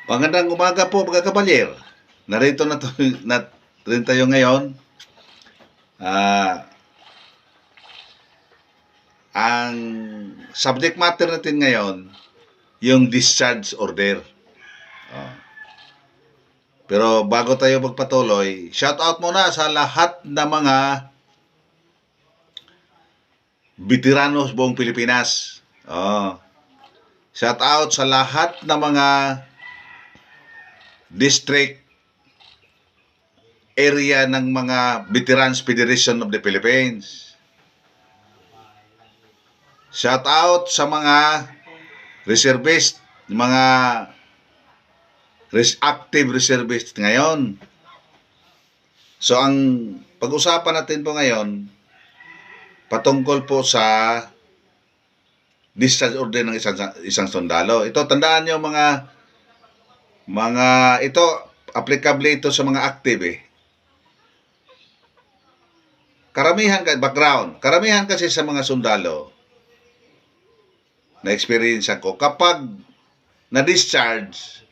Magandang umaga po mga kabalyer. Narito na, na rin tayo ngayon. Ang subject matter natin ngayon, yung discharge order. Pero bago tayo magpatuloy, shout out muna sa lahat na mga veteranos buong Pilipinas. Shout out sa lahat na mga district area ng mga Veterans Federation of the Philippines. Shout out sa mga reservist, mga active reservist ngayon. So ang pag-usapan natin po ngayon patungkol po sa discharge order ng isang sundalo. Ito tandaan niyo mga ito applicable ito sa mga active Karamihan kasi sa mga sundalo na experience ko, kapag na-discharge,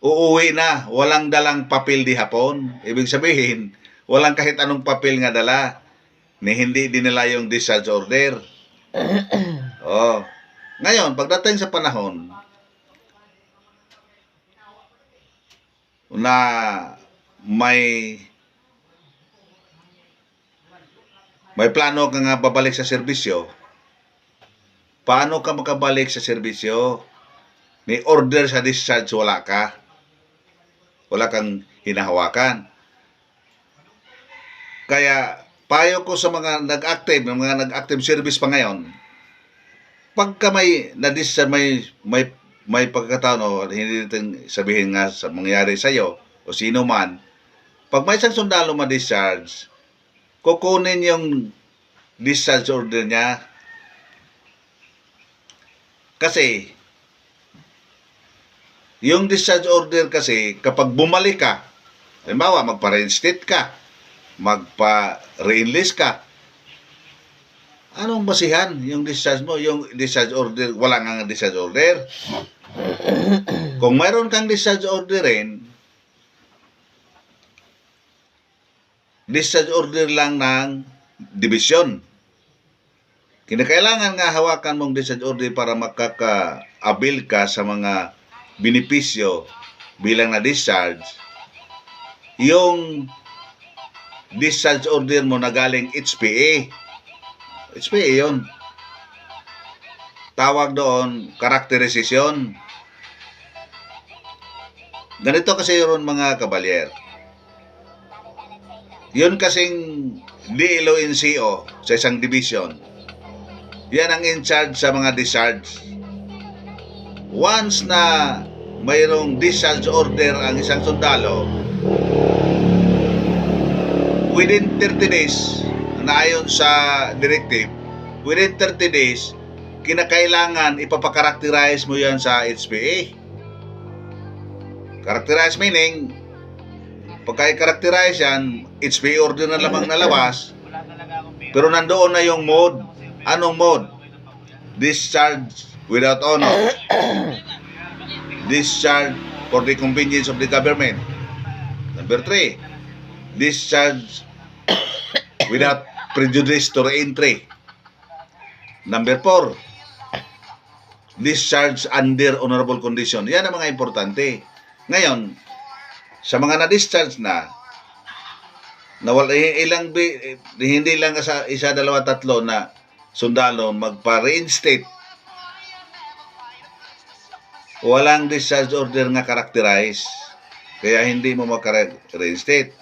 uuwi na, walang dalang papel di hapon. Ibig sabihin, walang kahit anong papel nga dala, ni hindi dinala yung discharge order. Ngayon, pagdating sa panahon na may plano ka nga babalik sa serbisyo, paano ka makabalik sa serbisyo? May order sa discharge, wala ka. Wala kang hinahawakan. Kaya, payo ko sa mga nag-active service pa ngayon, pagka may na-discharge, may pagkataon, hindi natin sabihin nga sa mangyari sa'yo, o sino man, pag may isang sundalo ma-discharge, kukunin yung discharge order niya. Kasi, yung discharge order kasi, kapag bumalik ka, halimbawa, magpa-reinstate ka, magpa-re-enlist ka, anong basihan yung discharge mo? Yung discharge order, wala nga discharge order. Kung mayroon kang discharge order rin, discharge order lang ng division. Kinakailangan nga hawakan mong discharge order para makaka-avail ka sa mga benepisyo bilang na-discharge. Yung discharge order mo na galing HPA. HPA yun. Tawag doon, characterization. Ganito kasi yun mga kabalyer. Yun kasing DLO-NCO sa isang division. Yan ang in charge sa mga discharge. Once na mayroong discharge order ang isang sundalo, within 30 days, na ayon sa directive, within 30 days, kinakailangan ipapakarakterize mo yan sa HPA. Characterize meaning, pagka i-characterize yan, HPA order na lamang nalabas, pero nandoon na yung mode. Anong mode? Discharge without honor. Discharge for the convenience of the government. Number 3, discharge without prejudice to re-entry. Number 4, discharge under honorable condition. Yan ang mga importante. Ngayon, sa mga na-discharge na wala, hindi lang isa, dalawa, tatlo na sundalo magpa-reinstate, walang discharge order nga characterize, kaya hindi mo maka-reinstate.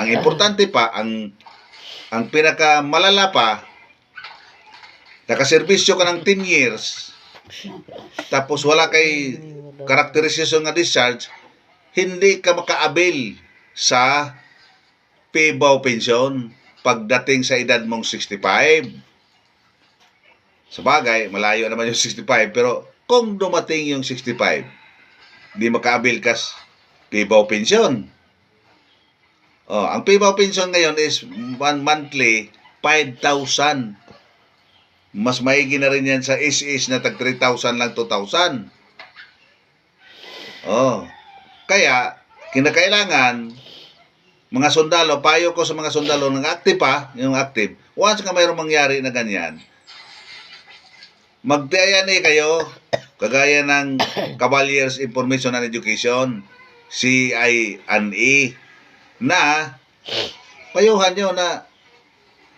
Ang importante pa, ang pinakamalala pa, nakaservisyo ka ng 10 years, tapos wala kay characterization nga discharge, hindi ka maka-avail sa PBAW pension pagdating sa edad mong 65. Sabagay, malayo naman yung 65, pero kung dumating yung 65, di maka-avail ka PBAW pension. Ang PBAW pension ngayon is monthly 5,000. Mas maigi na rin yan sa SS na tag 3,000 lang 2,000. Kaya, kinakailangan, mga sundalo, payo ko sa mga sundalo ng active pa, yung active, once nga mayroong mangyari na ganyan, magtiayan kayo, kagaya ng Cavaliers Information and Education, CINE, na payuhan nyo na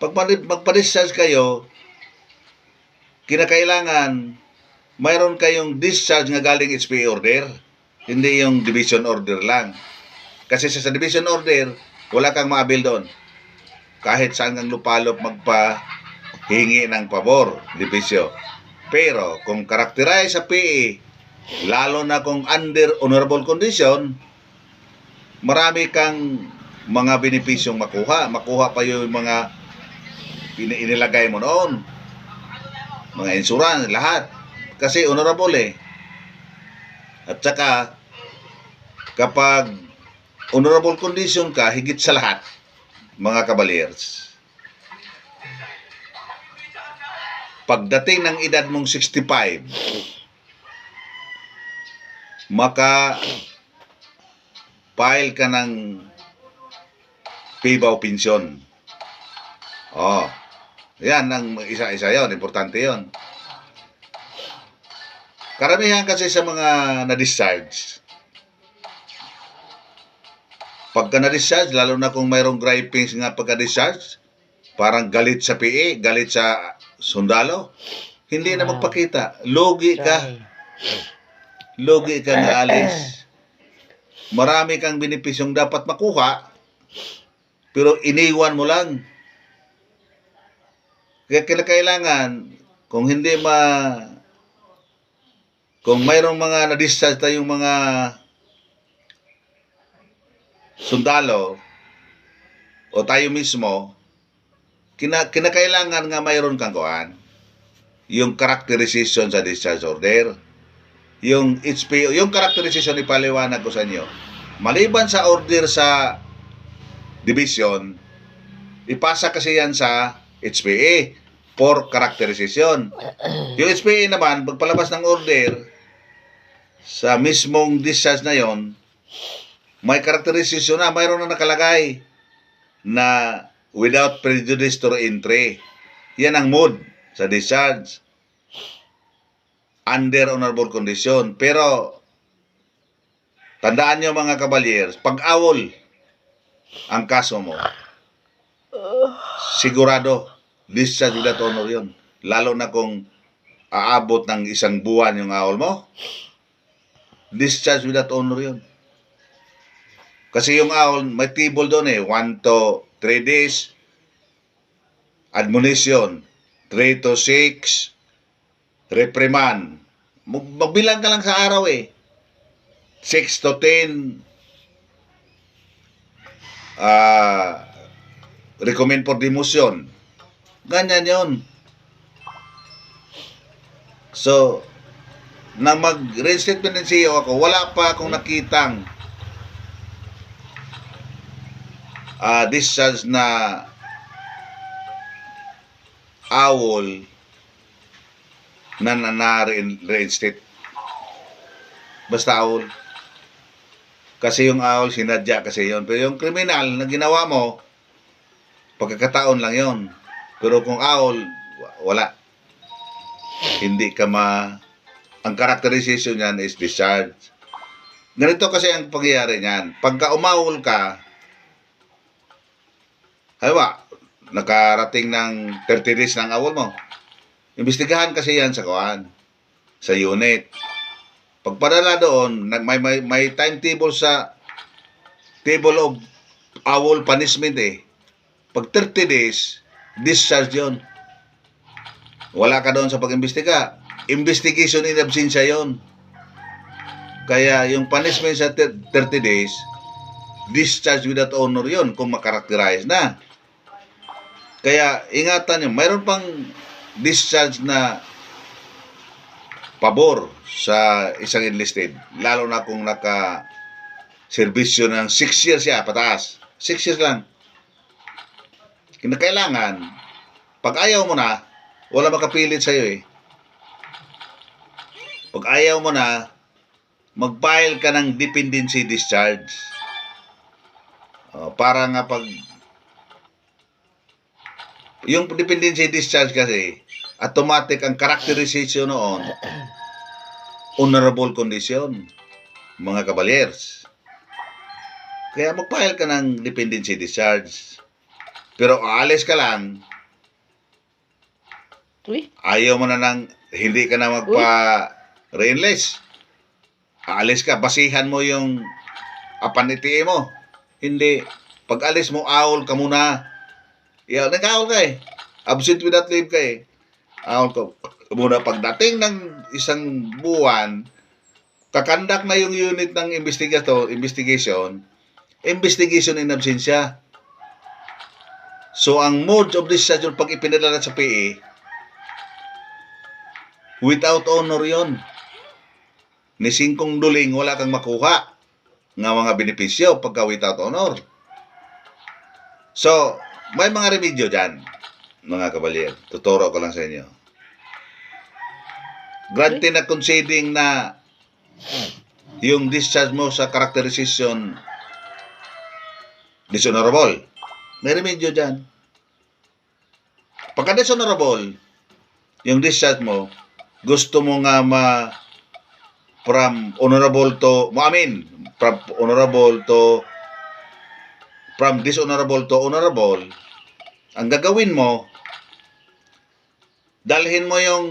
pag magpa-discharge kayo, kinakailangan mayroon kayong discharge nga galing HPA order, hindi yung division order lang. Kasi sa division order, wala kang maabil doon. Kahit saan kang lupalop magpahingi ng pabor, divisyo. Pero kung karakterize sa PE, lalo na kung under honorable condition, marami kang mga benepisyong makuha. Makuha pa yung mga inilagay mo noon. Mga insurance, lahat. Kasi honorable eh. At saka, kapag honorable condition ka, higit sa lahat, mga Cavaliers, pagdating ng edad mong 65, file ka ng PIBAW pensyon. Oh, yan ang isa-isa yon, importante yon. Karamihan kasi sa mga na-discharge, pagka na-discharge, lalo na kung mayroong gripings nga pagka-discharge, parang galit sa PE, galit sa sundalo, hindi na magpakita. Logi ka. Logi ka nga alis. Marami kang benepisyong dapat makuha, pero iniwan mo lang. Kaya kailangan, kung mayroong mga na-discharge tayong mga sundalo, o tayo mismo, kinakailangan nga mayroon kang kuhaan. Yung characterization sa discharge order. Yung HPO, yung characterization ipaliwanag ko sa inyo. Maliban sa order sa division, ipasa kasi yan sa HPA for characterization. Yung HPA naman, pagpalabas ng order sa mismong discharge na yon, may characterization na, mayroon na nakalagay na without prejudice to entry. Yan ang mode sa discharge. Under honorable condition. Pero, tandaan nyo mga Cavaliers, pag awol ang kaso mo, sigurado, discharge without honor yun. Lalo na kung aabot ng 1 buwan yung awol mo, discharge without honor yun. Kasi yung awol, may table doon 1 to 3 days, admonition, 3 to 6, reprimand. Magbilang ka lang sa araw 6 to 10, recommend for demotion. Ganyan yon. So, nang mag-reinstatement ng CEO ako, wala pa akong nakitang discharge na awol na reinstate. Basta awol. Kasi yung awol, sinadya kasi yon. Pero yung kriminal na ginawa mo, pagkakataon lang yon. Pero kung awol, wala. Hindi ka ang characterization niyan is discharge. Ganito kasi ang pangyayari niyan. Pagka umawol ka, halimbawa, nakarating ng 30 days ng awol mo, imbestigahan kasi yan sa unit. Pagpadala doon, may timetable sa table of awol punishment Pag 30 days, discharge yon. Wala ka doon sa pag-imbestiga. Investigation in absentia yon. Kaya yung punishment sa 30 days, discharge without honor yon kung makarakterize na. Kaya ingatan nyo, mayroon pang discharge na pabor sa isang enlisted, lalo na kung naka-serbisyo ng 6 years siya, pataas. 6 years lang. Kinakailangan, pag ayaw mo na, wala makapilit sa'yo Pag ayaw mo na, mag-file ka ng dependency discharge. Para nga pag yung dependency discharge kasi, automatic ang characterization noon, honorable condition, mga kabalyers. Kaya mag-file ka ng dependency discharge. Pero aalis ka lang, ayaw mo na nang, hindi ka na magpa-reenlist. Aalis ka, basihan mo yung apaniti mo. Hindi, pag alis mo, awol ka muna. Nag-awol ka eh. Absent without leave ka eh. Awol ka muna. Pagdating ng isang buwan, kakandak na yung unit ng investigation in absentia. So, ang mode of discharge pag ipinadala sa PE, without honor yon. Ni singkong duling, wala kang makuha ng mga benepisyo pagka without honor. So, may mga remedyo dyan, mga kabalyer. Tuturo ko lang sa inyo. Granted na conceding na yung discharge mo sa characterization dishonorable. May remedyo dyan. Pagka dishonorable, yung discharge mo, gusto mo nga from honorable to, from dishonorable to honorable, ang gagawin mo, dalhin mo yung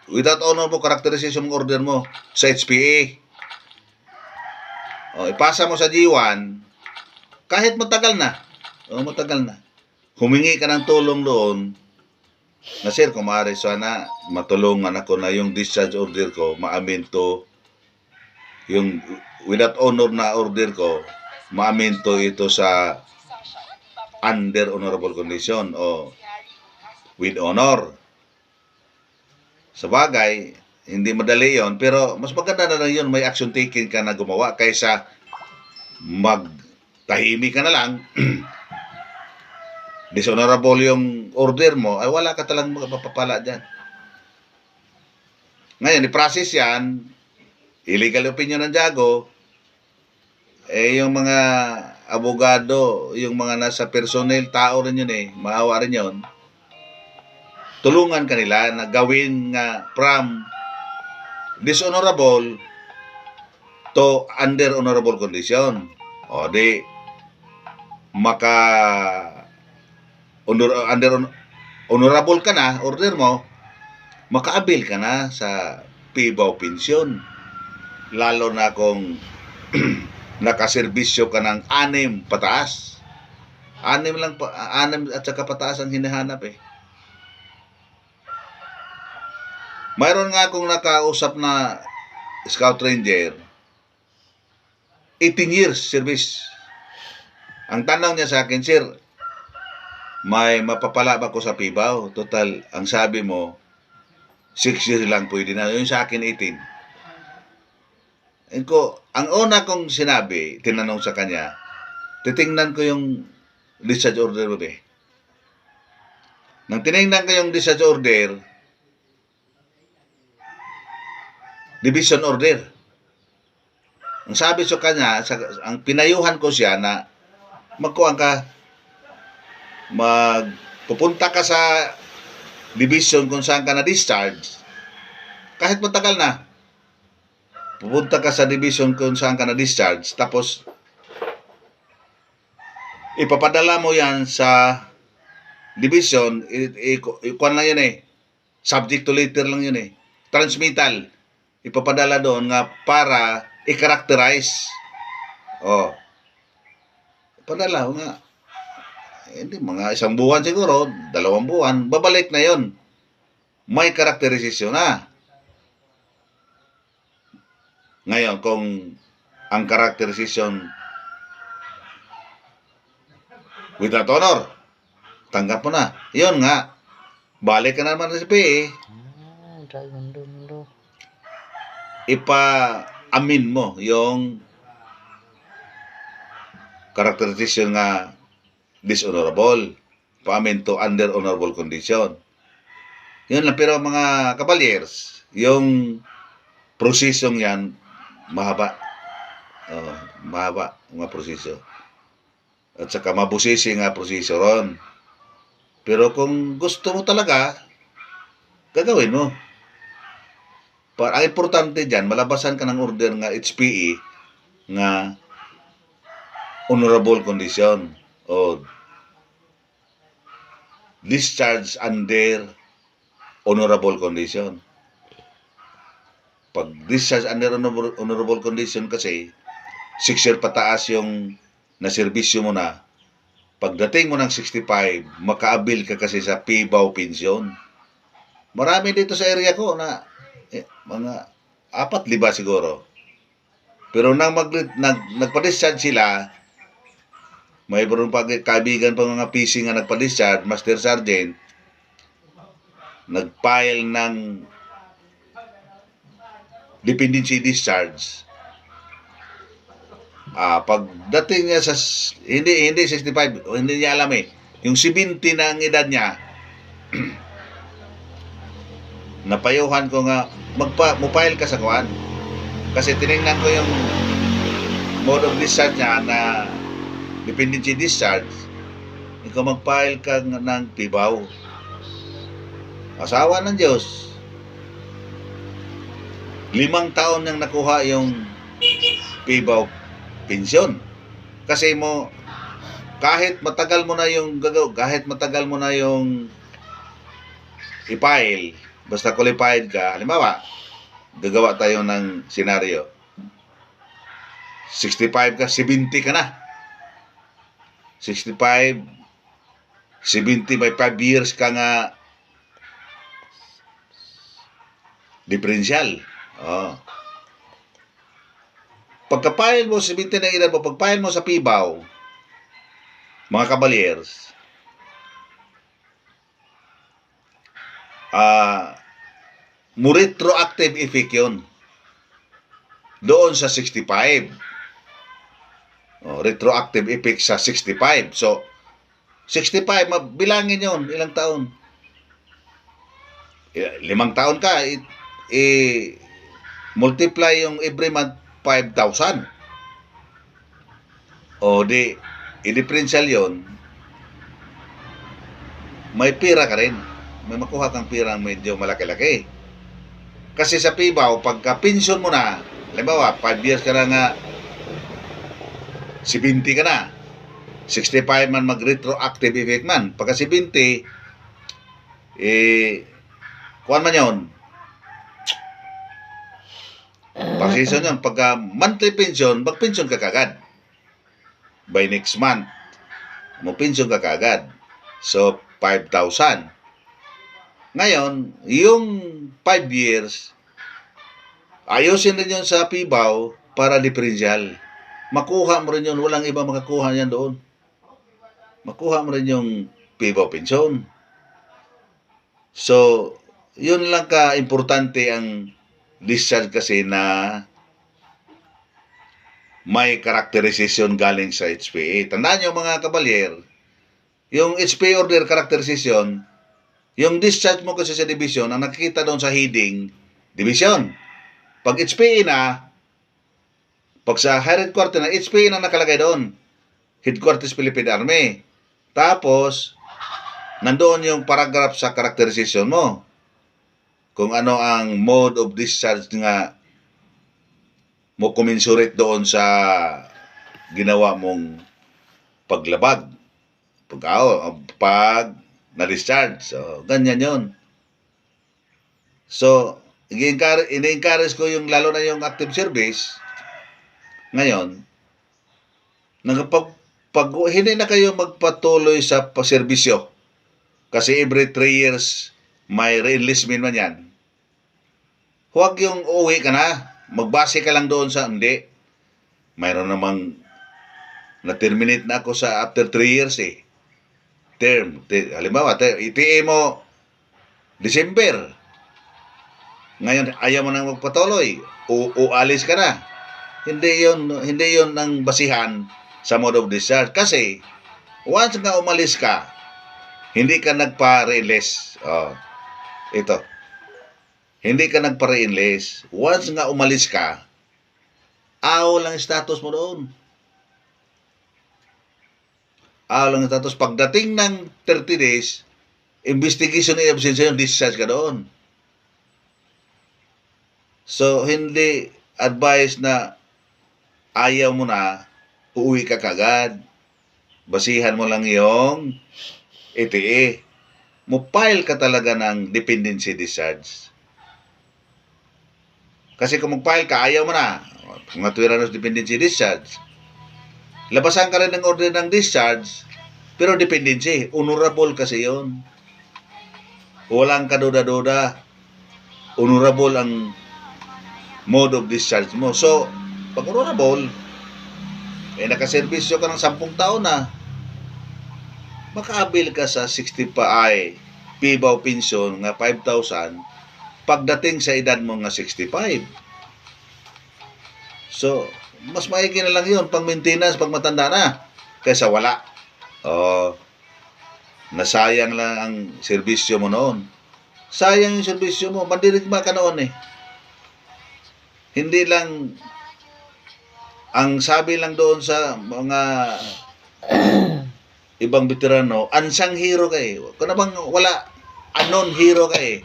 without honor mo, characterization order mo sa HPA. Ipasa mo sa G1, kahit matagal na. Matagal na. Humingi ka ng tulong doon, na sir, kung maaari sana matulungan ako na yung discharge order ko, maaminto, yung without honor na order ko, maaminto ito sa under honorable condition o with honor. Sa bagay, hindi madali yon, pero mas maganda na lang yun, may action taken ka na gumawa kaysa magtahimik ka na lang. Dishonorable yung order mo, ay wala ka talagang mapapala dyan. Ngayon, i-process yan, illegal opinion ng Jago, yung mga abogado, yung mga nasa personnel, tao rin yun maawa rin yun, tulungan kanila na gawin nga from dishonorable to under honorable condition. Di under honorable ka na, order mo, maka-avail ka na sa PIBAW pension. Lalo na kung nakaserbisyo ka ng 6 pataas. 6 at saka pataas ang hinahanap Mayroon nga akong nakausap na Scout Ranger, 18 years service. Ang tanong niya sa akin, sir, may mapapala ba ko sa PIBAW? Total, ang sabi mo, 6 years lang pwede na. Yung sa akin, 18. Ang una kong sinabi, tinanong sa kanya, titingnan ko yung discharge order mo Nang tinignan ko yung discharge order, division order. Ang sabi sa kanya, ang pinayuhan ko siya na pupunta ka sa division kung saan ka na-discharge, kahit matagal na, pupunta ka sa division kung saan ka na-discharge, tapos ipapadala mo yan sa division, ikuan lang yun subject to letter lang yun transmittal, ipapadala doon nga para i-characterize. Padala nga, hindi, mga 1 buwan siguro, 2 buwan, babalik na yon. May characterization na. Ngayon, kung ang characterization without honor, tanggap mo na. Yun nga, balik ka naman sa PE. Ipa-amin mo yung characterization nga dishonorable, pa-amin to under honorable condition. Yun lang. Pero mga kabalyers, yung prosesong yan, mahaba. Mahaba nga proseso. At saka mabusisi nga proseso ron. Pero kung gusto mo talaga, gagawin mo. Ang importante dyan, malabasan ka ng order nga HPE nga honorable condition o discharge under honorable condition. Pag discharge under honorable condition kasi, 6 year pataas yung naserbisyo mo na. Pagdating mo ng 65, makaabil ka kasi sa PIBAW pension. Marami dito sa area ko na mga 4-5 siguro. Pero nang nagpa-discharge sila, may barong kaibigan pa mga PC nga nagpa-discharge, Master Sergeant, nag-file ng dependency discharge. Pagdating niya sa hindi 65, hindi niya alam yung 70 na ang edad niya. Napayuhan ko nga mo-file ka sa kuan. Kasi tiningnan ko yung mode of discharge niya na dependency discharge. Ikaw mag-file ka ng PIBAW. Asawa ng Diyos. 5 taon nang nakuha yung PIBAW pensyon. Kasi kahit matagal mo na yung i-file, basta qualified ka, halimbawa, gagawa tayo ng senaryo. 65 ka, 70 ka na. 65, 70, may 5 years ka nga differential. Pagka-file mo, 70 na edad mo, pag-file mo sa PIBAW, mga kabaliers, mo retroactive effect yun doon sa 65. Retroactive effect sa 65. So, 65, bilangin yun, ilang taon? 5 taon ka, multiply yung every month 5,000. I-differential yun, may pira ka rin. May makuha kang pirang medyo malaki-laki. Kasi sa PIBAW, pagka pension mo na, halimbawa, 5 years ka na nga, 70 ka na. 65 man mag-retroactive effect man. Pagka 70, kuhan man yun. Pag-season yun. Pagka monthly pension, mag-pension ka kagad. By next month, mag-pension ka kagad. So, 5,000. Ngayon, yung 5 years, ayusin rin yun sa PIBAW para differential. Makuha mo rin yun. Walang iba makakuha yan doon. Makuha mo rin yung PIBAW pension. So, yun lang ka-importante ang discharge kasi na may characterization galing sa HPA. Tandaan nyo mga kabalyer, yung HPA order characterization, yung discharge mo kasi sa division, ang nakikita doon sa heading, division. Pag HPA na, pag sa high headquarters na, HPA na nakalagay doon. Headquarters Philippine Army. Tapos, nandoon yung paragraph sa characterization mo. Kung ano ang mode of discharge nga mo commensurate doon sa ginawa mong paglabag. Pag na-discharge. So, ganyan yun. So, ini-encourage ko yung, lalo na yung active service, ngayon, hindi na kayo magpatuloy sa paserbisyo. Kasi every 3 years, may re-enlistment man yan. Huwag yung uwi ka na. Magbase ka lang doon sa, hindi. Mayroon namang na-terminate na ako sa after 3 years term. Halimbawa, ITE mo December. Ngayon, ayaw mo nang magpatuloy. Alis ka na. Hindi yon ang basihan sa mode of discharge. Kasi, once nga umalis ka, hindi ka nagpa-release. Ito. Hindi ka nagpa-release. Once nga umalis ka, Aw lang status mo doon. Aw lang status. Pagdating ng 30 days, investigation in absentia yung discharge ka doon. So, hindi advice na ayaw mo na, uuwi ka kagad. Basihan mo lang yung ETE. Mo-file ka talaga ng dependency discharge. Kasi kung mag-file ka, ayaw mo na. Kung natwira ng dependency discharge, labasan ka rin ng order ng discharge, pero dependency, honorable kasi yon. Walang kaduda-duda. Honorable ang mode of discharge mo. So, pag honorable, nakaservisyo ka ng 10 taon na, makaabil ka sa 65 PIBAW pension nga 5,000 pagdating sa edad mo nga 65. So, mas maigi na lang yun pang maintenance pag matanda na kaysa wala. Nasayang lang ang serbisyo mo noon. Sayang yung serbisyo mo. Mandirigma ka noon eh. Hindi lang ang sabi lang doon sa mga ibang veterano, unsung hero ka eh. Kung na bang wala, unknown hero ka eh.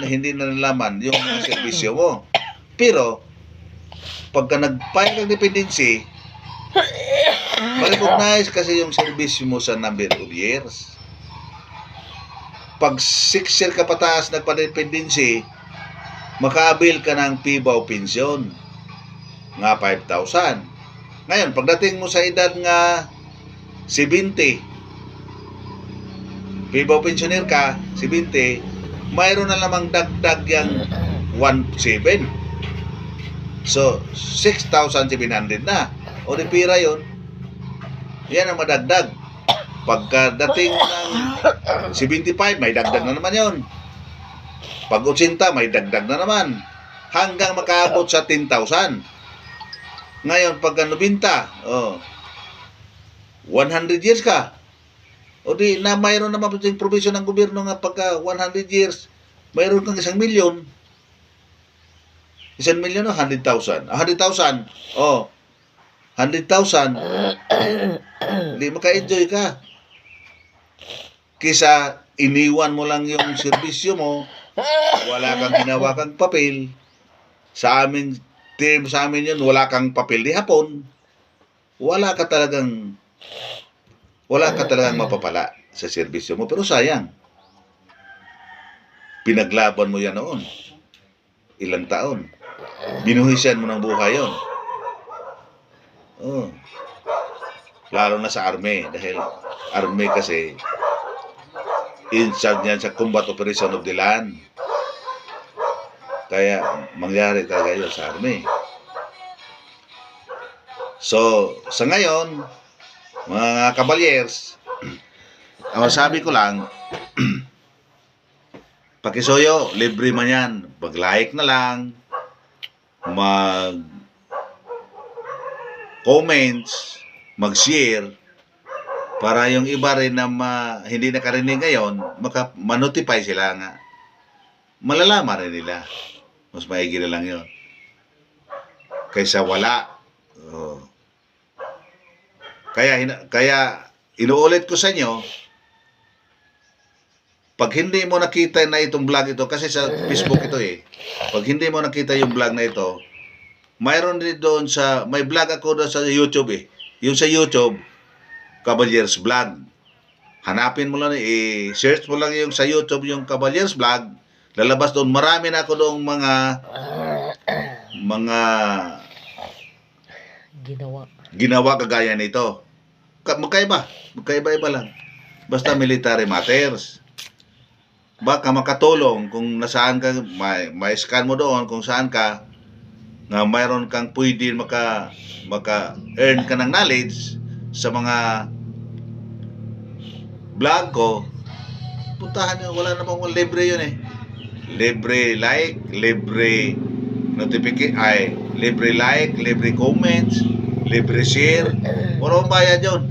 Hindi na nalaman yung serbisyo mo. Pero, pagka nag-file ng dependency, ma-recognize kasi yung serbisyo mo sa number of years. Pag 6 years ka pataas nagpa-dependency, makaabil ka ng PIBAW pension nga 5,000. Ngayon, pagdating mo sa edad nga 70, PIBAW pensioner ka, 70, mayroon na lamang dagdag yung 1,700. So, 6,700 na. O di pira yun. Yan ang madagdag. Pagkadating ng 75, may dagdag na naman yun. Pag 80, may dagdag na naman. Hanggang makaabot sa 10,000. Ngayon, pagka 90, 100 years ka. O di na mayroon naman yung provision ng gobyerno nga pagka 100 years, mayroon kang 1 milyon. 1 milyon o 100,000? 100,000. 100,000. Hindi maka-enjoy ka. Kisa iniwan mo lang yung serbisyo mo, wala kang ginawa kang papel. Sa amin yun, wala kang papel di hapon. Wala ka talagang mapapala sa serbisyo mo. Pero sayang. Pinaglaban mo yan noon. Ilang taon. Binuhisan mo ng buhay yun. Lalo na sa army. Dahil army kasi in charge niyan sa combat operation of the land. Kaya mangyari talaga yun sa army. So, sa ngayon, mga kabalyers, ang sabi ko lang, pakisuyo, libre man yan. Mag-like na lang, mag-comments, mag-share, para yung iba rin na hindi nakarinig ngayon, ma-notify sila nga. Malalaman rin nila. Mas maigi na lang yun. Kaysa wala. Kaya inuulit ko sa inyo, pag hindi mo nakita na itong vlog ito, kasi sa Facebook ito eh, pag hindi mo nakita yung vlog na ito, mayroon din doon may vlog ako doon sa YouTube eh. Yung sa YouTube, Cavaliers Vlog. Hanapin mo lang, search mo lang yung sa YouTube yung Cavaliers Vlog. Lalabas doon, marami na ako doon mga ginawa kagaya nito. Magkaiba-iba lang. Basta military matters. Baka makatulong kung nasaan ka, ma-scan mo doon kung saan ka, na mayroon kang pwede maka-earn ka ng knowledge sa mga vlog ko. Puntahan nyo, wala namang libre yun eh. Libre like, libre notification, libre like, libre comments, libre share. Puro bayad yun.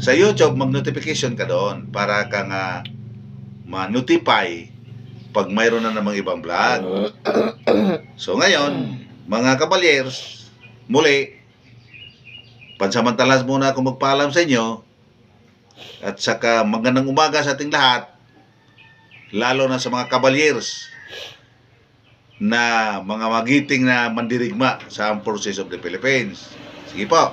Sa YouTube, mag-notification ka doon para ka nga ma-notify pag mayroon na namang ibang vlog. So ngayon, mga kabalyers, muli, pansamantalas muna ako magpaalam sa inyo at saka magandang umaga sa ating lahat, lalo na sa mga kabalyers na mga magiting na mandirigma sa Armed Forces of the Philippines. Sige po.